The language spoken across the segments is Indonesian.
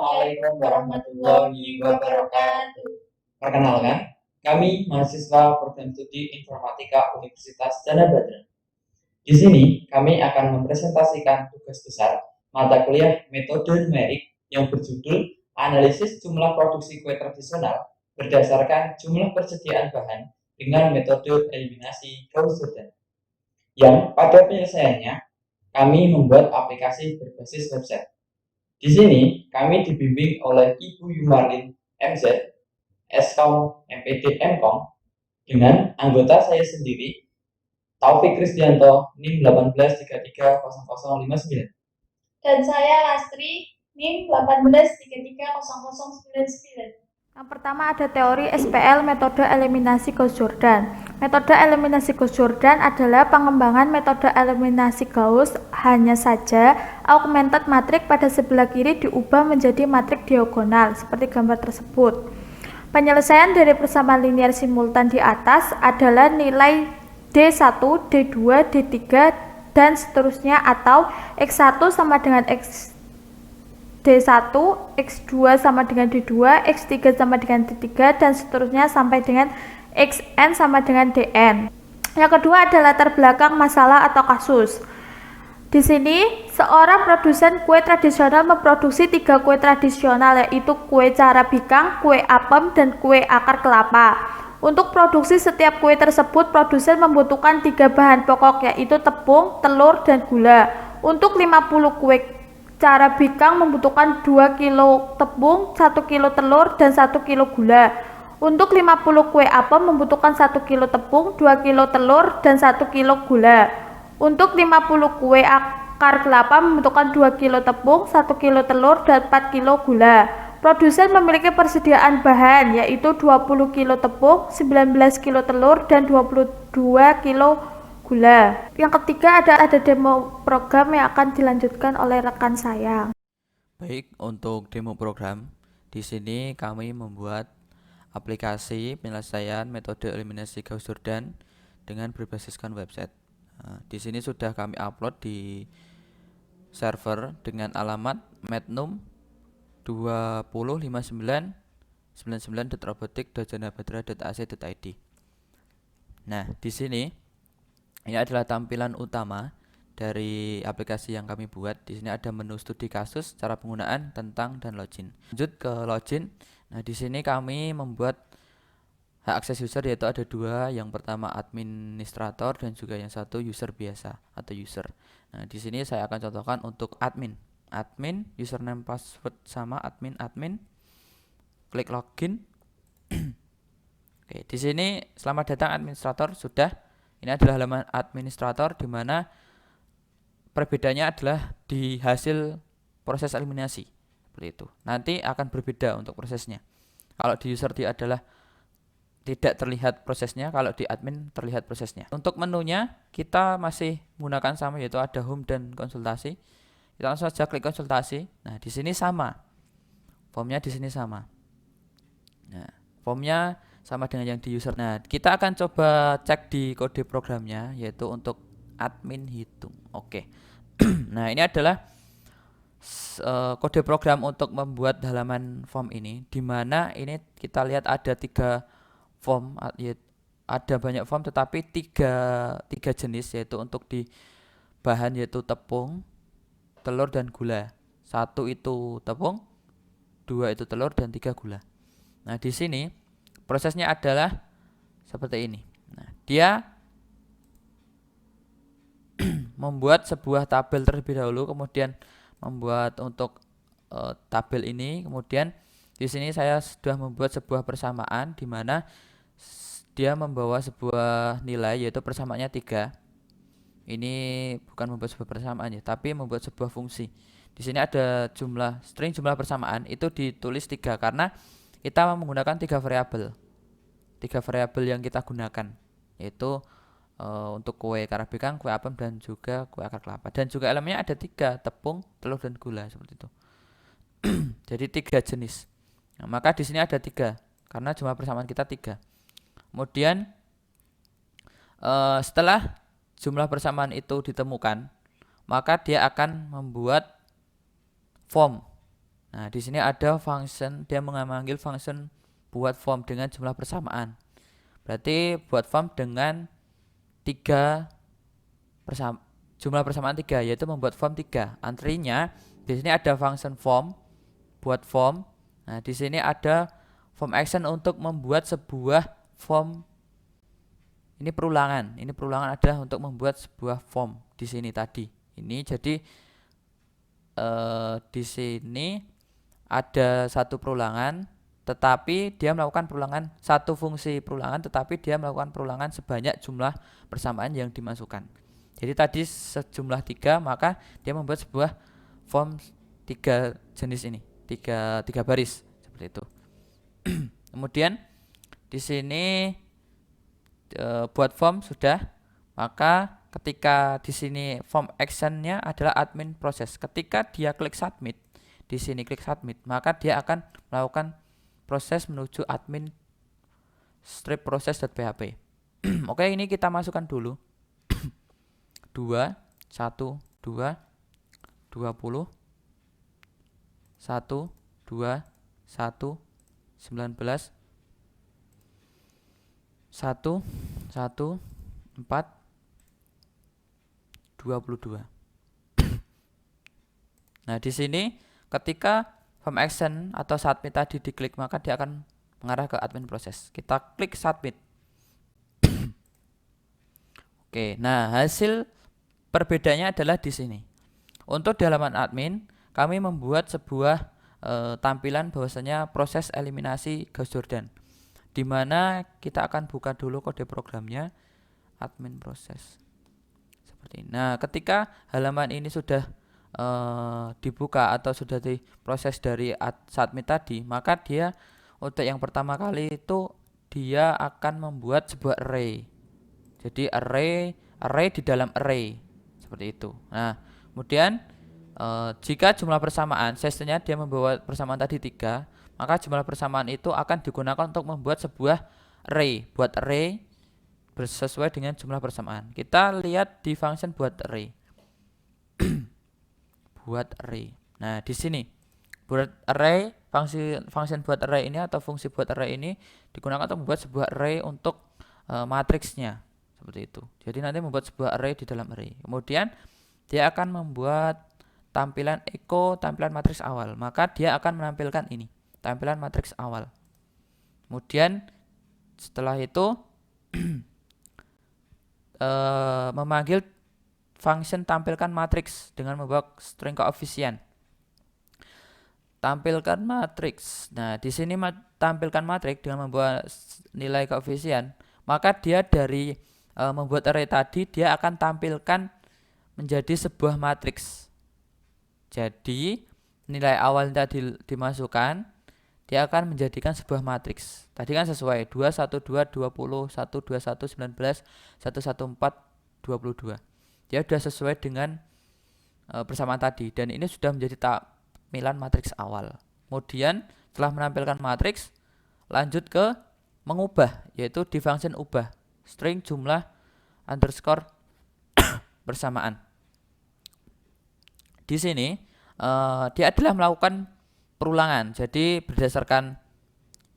Assalamualaikum warahmatullahi wabarakatuh. Perkenalkan, kami mahasiswa Program Studi Informatika Universitas Chandra Badra. Di sini kami akan mempresentasikan tugas besar mata kuliah metode numerik yang berjudul Analisis Jumlah Produksi Kue Tradisional berdasarkan jumlah persediaan bahan dengan metode eliminasi Gauss-Jordan. Yang pada penyelesaiannya kami membuat aplikasi berbasis website. Di sini kami dibimbing oleh Ibu Yumarlin MZ, Skom MPD Mkom, dengan anggota saya sendiri, Taufik Krisdianto, NIM 18330059. Dan saya Lastri, NIM 18330099. Yang pertama ada teori SPL metode eliminasi Gauss-Jordan. Metode eliminasi Gauss-Jordan adalah pengembangan metode eliminasi Gauss, hanya saja augmented matriks pada sebelah kiri diubah menjadi matriks diagonal seperti gambar tersebut. Penyelesaian dari persamaan linear simultan di atas adalah nilai D1, D2, D3 dan seterusnya, atau X1 sama dengan X D1, X2 sama dengan D2, X3 sama dengan D3, dan seterusnya sampai dengan Xn sama dengan Dn. Yang kedua adalah latar belakang masalah atau kasus. Di sini, seorang produsen kue tradisional memproduksi 3 kue tradisional, yaitu kue cara bikang, kue apem, dan kue akar kelapa. Untuk produksi setiap kue tersebut, produsen membutuhkan 3 bahan pokok, yaitu tepung, telur, dan gula. Untuk 50 kue cara bikang membutuhkan 2 kilo tepung, 1 kilo telur, dan 1 kilo gula. Untuk 50 kue apem membutuhkan 1 kilo tepung, 2 kilo telur, dan 1 kilo gula. Untuk 50 kue akar kelapa membutuhkan 2 kilo tepung, 1 kilo telur, dan 4 kilo gula. Produsen memiliki persediaan bahan, yaitu 20 kilo tepung, 19 kilo telur, dan 22 kilo gula. Yang ketiga ada demo program yang akan dilanjutkan oleh rekan saya. Baik, untuk demo program, di sini kami membuat aplikasi penyelesaian metode eliminasi Gauss-Jordan dengan berbasiskan website. Di sini sudah kami upload di server dengan alamat metnum 205999.robotik.janabadra.ac.id. Nah, di sini ini adalah tampilan utama dari aplikasi yang kami buat. Di sini ada menu studi kasus, cara penggunaan, tentang, dan login. Lanjut ke login. Nah, di sini kami membuat hak akses user, yaitu ada 2. Yang pertama administrator dan juga yang satu user biasa atau user. Nah, di sini saya akan contohkan untuk admin. Admin, username password sama admin. Klik login. Oke, di sini selamat datang administrator sudah. Ini adalah halaman administrator, di mana perbedaannya adalah di hasil proses eliminasi seperti itu. Nanti akan berbeda untuk prosesnya. Kalau di user dia adalah tidak terlihat prosesnya, kalau di admin terlihat prosesnya. Untuk menunya kita masih menggunakan sama, yaitu ada home dan konsultasi. Kita langsung saja klik konsultasi. Nah, di sini sama. Formnya di sini sama. Nah, formnya sama dengan yang di user. Nah, kita akan coba cek di kode programnya, yaitu untuk admin hitung. Oke. Nah, ini adalah kode program untuk membuat halaman form ini, di mana ini kita lihat ada 3 form, ada banyak form tetapi tiga jenis, yaitu untuk di bahan yaitu tepung, telur, dan gula. 1 itu tepung, 2 itu telur, dan 3 gula. Nah, di sini prosesnya adalah seperti ini. Nah, dia membuat sebuah tabel terlebih dahulu, kemudian membuat untuk tabel ini, kemudian di sini saya sudah membuat sebuah persamaan, di mana dia membawa sebuah nilai, yaitu persamaannya 3. Ini bukan membuat sebuah persamaan ya, tapi membuat sebuah fungsi. Di sini ada string jumlah persamaan, itu ditulis 3 karena kita menggunakan 3 variabel. 3 variabel yang kita gunakan, yaitu untuk kue karabikang, kue apem, dan juga kue akar kelapa. Dan juga elemennya ada 3, tepung, telur, dan gula seperti itu. Jadi 3 jenis. Nah, maka di sini ada 3 karena jumlah persamaan kita 3. Kemudian setelah jumlah persamaan itu ditemukan, maka dia akan membuat form. Nah, di sini ada function, dia memanggil function buat form dengan jumlah persamaan. Berarti buat form dengan jumlah persamaan 3, yaitu membuat form 3. Antrinya di sini ada function form buat form. Nah, di sini ada form action untuk membuat sebuah form. Ini perulangan. Ini perulangan adalah untuk membuat sebuah form di sini tadi. Ini jadi di sini ada satu perulangan, tetapi dia melakukan perulangan satu fungsi perulangan, tetapi dia melakukan perulangan sebanyak jumlah persamaan yang dimasukkan. Jadi tadi sejumlah 3, maka dia membuat sebuah form 3 jenis ini, tiga baris seperti itu. Kemudian di sini buat form sudah, maka ketika di sini form actionnya adalah admin proses. Ketika dia klik submit, di sini klik submit, maka dia akan melakukan proses menuju admin strip process.php. Oke, ini kita masukkan dulu. 2 1 2 20 1 2 1 19 1 1 4 22. Nah, di sini ketika form action atau submit tadi diklik, maka dia akan mengarah ke admin proses. Kita klik submit. Oke, nah hasil perbedaannya adalah di sini. Untuk di halaman admin, kami membuat sebuah tampilan bahwasanya proses eliminasi Gauss-Jordan, di mana kita akan buka dulu kode programnya, admin proses seperti ini. Nah, ketika halaman ini sudah dibuka atau sudah diproses dari submit tadi, maka dia untuk yang pertama kali itu dia akan membuat sebuah array. Jadi array di dalam array seperti itu. Nah, kemudian jika jumlah persamaan sesnya dia membawa persamaan tadi 3, maka jumlah persamaan itu akan digunakan untuk membuat sebuah array. Buat array sesuai dengan jumlah persamaan. Kita lihat di function buat array. Buat array. Nah, di sini buat array, function buat array ini atau fungsi buat array ini digunakan untuk membuat sebuah array untuk matriksnya seperti itu. Jadi nanti membuat sebuah array di dalam array. Kemudian dia akan membuat tampilan echo tampilan matriks awal. Maka dia akan menampilkan ini, tampilan matriks awal. Kemudian setelah itu memanggil function tampilkan matriks dengan membawa string koefisien. Tampilkan matriks. Nah, di sini tampilkan matriks dengan membawa nilai koefisien, maka dia dari membuat array tadi dia akan tampilkan menjadi sebuah matriks. Jadi nilai awal tadi dimasukkan, dia akan menjadikan sebuah matriks. Tadi kan sesuai 2 1 2 20 1 2 1 19 1 1 4 22. Dia sudah sesuai dengan persamaan tadi, dan ini sudah menjadi tampilan matriks awal. Kemudian setelah menampilkan matriks, lanjut ke mengubah, yaitu di function ubah string jumlah underscore persamaan. Di sini dia adalah melakukan perulangan. Jadi berdasarkan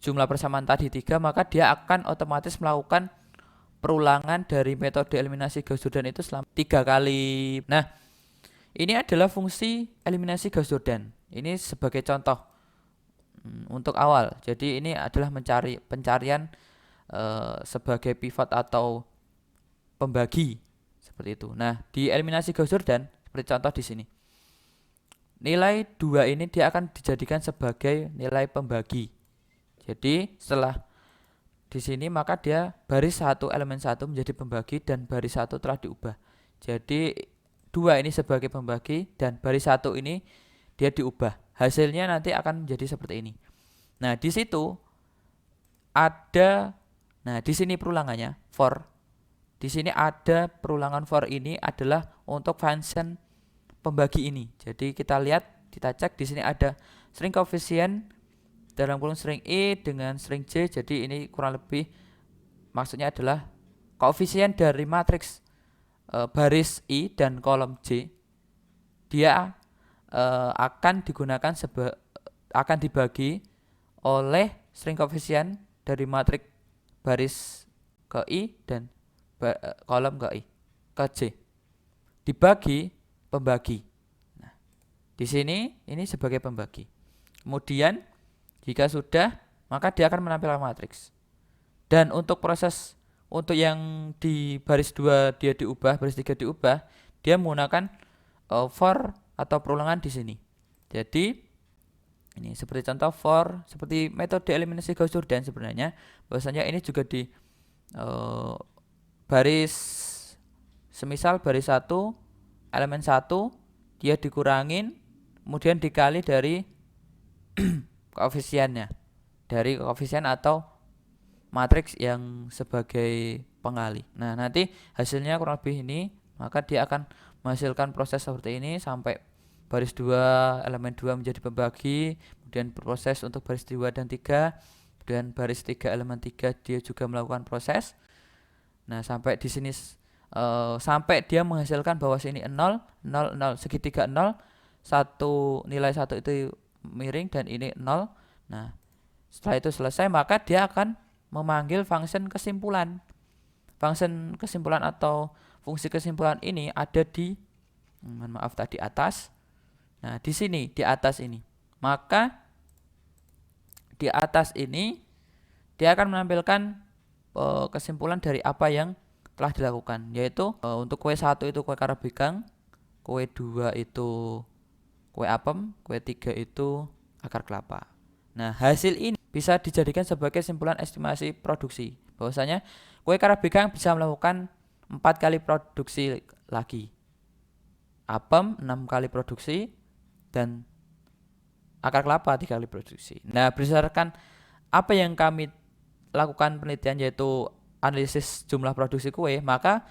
jumlah persamaan tadi 3, maka dia akan otomatis melakukan perulangan dari metode eliminasi Gauss-Jordan itu selama 3 kali. Nah, ini adalah fungsi eliminasi Gauss-Jordan. Ini sebagai contoh untuk awal. Jadi ini adalah pencarian sebagai pivot atau pembagi seperti itu. Nah, di eliminasi Gauss-Jordan seperti contoh di sini. Nilai 2 ini dia akan dijadikan sebagai nilai pembagi. Jadi setelah di sini maka dia baris 1 elemen 1 menjadi pembagi dan baris 1 telah diubah. Jadi 2 ini sebagai pembagi dan baris 1 ini dia diubah. Hasilnya nanti akan menjadi seperti ini. Nah, di situ ada, nah di sini perulangannya for. Di sini ada perulangan for, ini adalah untuk function pembagi ini. Jadi kita lihat, kita cek di sini ada string koefisien dalam kurung string i dengan string j. Jadi ini kurang lebih maksudnya adalah koefisien dari matriks baris i dan kolom j. Dia akan digunakan akan dibagi oleh string koefisien dari matriks baris ke I dan kolom ke I ke J dibagi pembagi. Nah, di sini ini sebagai pembagi. Kemudian jika sudah, maka dia akan menampilkan matriks. Dan untuk proses untuk yang di baris 2 dia diubah, baris 3 diubah, dia menggunakan for atau perulangan di sini. Jadi ini seperti contoh for, seperti metode eliminasi Gauss-Jordan sebenarnya, bahwasanya ini juga di baris, semisal baris 1 elemen 1 dia dikurangin kemudian dikali dari koefisiennya, dari koefisien atau matriks yang sebagai pengali. Nah, nanti hasilnya kurang lebih ini, maka dia akan menghasilkan proses seperti ini sampai baris 2 elemen 2 menjadi pembagi, kemudian proses untuk baris 2 dan 3, kemudian baris 3 elemen 3 dia juga melakukan proses. Nah, sampai di sini sampai dia menghasilkan bahwa sini 0, 0, 0, segitiga 0, nilai 1 itu miring dan ini 0. Nah, setelah itu selesai, maka dia akan memanggil function kesimpulan. Function kesimpulan atau fungsi kesimpulan ini ada di tadi atas. Nah, di sini di atas ini. Maka di atas ini dia akan menampilkan kesimpulan dari apa yang telah dilakukan, yaitu untuk kue 1 itu kue karabigang, kue 2 itu kue apem, kue 3 itu akar kelapa. Nah, hasil ini bisa dijadikan sebagai kesimpulan estimasi produksi, bahwasanya kue karabigang bisa melakukan 4 kali produksi lagi, apem 6 kali produksi, dan akar kelapa 3 kali produksi. Nah, berdasarkan apa yang kami lakukan penelitian, yaitu analisis jumlah produksi kue, maka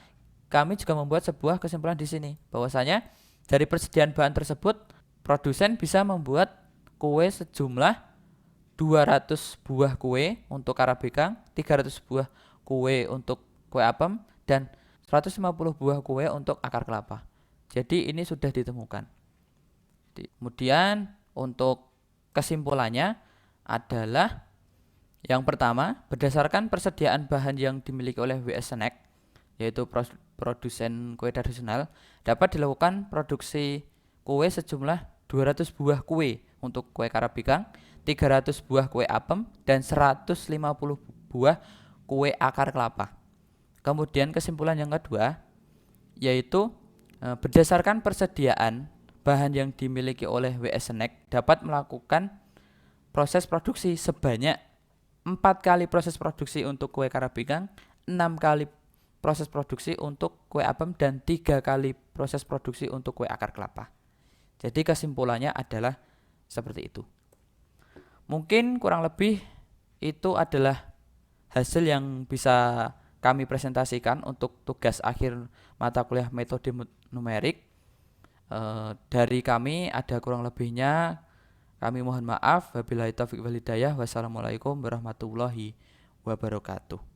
kami juga membuat sebuah kesimpulan di sini, bahwasanya dari persediaan bahan tersebut produsen bisa membuat kue sejumlah 200 buah kue untuk karabigang, 300 buah kue untuk kue apem, dan 150 buah kue untuk akar kelapa. Jadi ini sudah ditemukan. Kemudian untuk kesimpulannya adalah yang pertama, berdasarkan persediaan bahan yang dimiliki oleh WS Snack, yaitu produsen kue tradisional, dapat dilakukan produksi kue sejumlah 200 buah kue untuk kue karabigang, 300 buah kue apem, dan 150 buah kue akar kelapa. Kemudian kesimpulan yang kedua, yaitu berdasarkan persediaan bahan yang dimiliki oleh WS Snack, dapat melakukan proses produksi sebanyak 4 kali proses produksi untuk kue karabigang, 6 kali proses produksi untuk kue apem, dan 3 kali proses produksi untuk kue akar kelapa. Jadi kesimpulannya adalah seperti itu. Mungkin kurang lebih itu adalah hasil yang bisa kami presentasikan untuk tugas akhir mata kuliah metode numerik. Dari kami ada kurang lebihnya. Kami mohon maaf. Wabillahi taufiq wal hidayah. Wassalamualaikum warahmatullahi wabarakatuh.